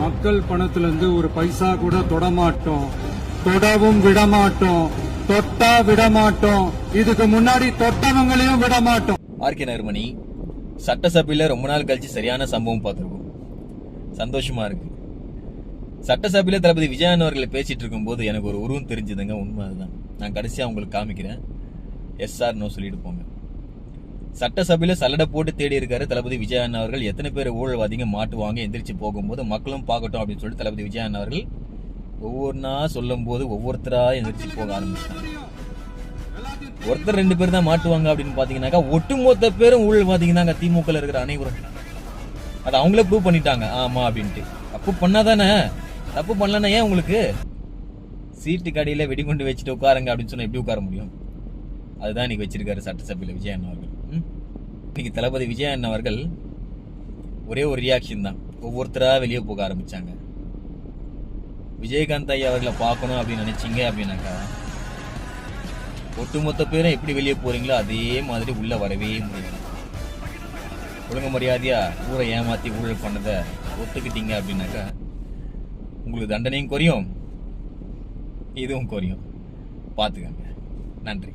மக்கள் பணத்துல இருந்து ஒரு பைசா கூட தொடமாட்டோம், தொடவும் விடமாட்டோம், தொட்டா விடமாட்டோம், இதுக்கு முன்னாடி தொட்டவங்களையும் விடமாட்டோம். ஆர்கே நகர்மணி, சட்டசபையில ரொம்ப நாள் கழிச்சு சரியான சம்பவம் பார்த்திருக்கோம். சந்தோஷமா இருக்கு. சட்டசபையில தளபதி விஜயன் அவர்களை பேசிட்டு இருக்கும் போது எனக்கு ஒரு உருவம் தெரிஞ்சதுங்க. உண்மை அதுதான். நான் கடைசியா உங்களுக்கு காமிக்கிறேன். எஸ்ஆர் நோ சொல்லிட்டு போங்க. சட்டசபையில சல்லடை போட்டு தேடி இருக்காரு தளபதி விஜயன் அவர்கள். எத்தனை பேர் ஊழல்வாதிங்க மாட்டுவாங்க எந்திரிச்சு போகும்போது மக்களும் பார்க்கட்டும் அப்படின்னு சொல்லிட்டு தளபதி விஜயன் அவர்கள் ஒவ்வொன்றா சொல்லும் போது ஒவ்வொருத்தரா எந்திரிச்சு போக ஆரம்பிச்சாங்க. ஒருத்தர் 2 பேர் தான் மாட்டுவாங்க அப்படின்னு பாத்தீங்கன்னாக்கா ஒட்டுமொத்த பேரும் ஊழல்வாதிங்க தாங்க. திமுக இருக்கிற அனைவரும் அதை அவங்களே ப்ரூவ் பண்ணிட்டாங்க. ஆமா அப்படின்ட்டு. தப்பு பண்ணாதானே, தப்பு பண்ணலன்னா ஏன் உங்களுக்கு சீட்டு கடையில வெடிகுண்டு வச்சுட்டு உட்காருங்க அப்படின்னு சொன்னா எப்படி உட்கார முடியும்? அதுதான் இன்னைக்கு வச்சிருக்காரு சட்டசபையில விஜயன் அவர்கள். இன்னைக்கு தளபதி விஜயன் அவர்கள் ஒரே ஒரு ரியாக்ஷன் தான். ஒவ்வொருத்தரா வெளியே போக ஆரம்பிச்சாங்க. விஜயகாந்த் ஐயா அவர்களை பார்க்கணும் அப்படின்னு நினைச்சீங்க அப்படின்னாக்கா ஒட்டுமொத்த பேரும் எப்படி வெளியே போறீங்களோ அதே மாதிரி உள்ள வரவே முடியாது. ஒழுங்கு மரியாதையா ஊரை ஏமாத்தி ஊழல் பண்ணதை ஒத்துக்கிட்டீங்க அப்படின்னாக்கா உங்களுக்கு தண்டனையும் குறையும், இதுவும் குறையும். பார்த்துக்கங்க. நன்றி.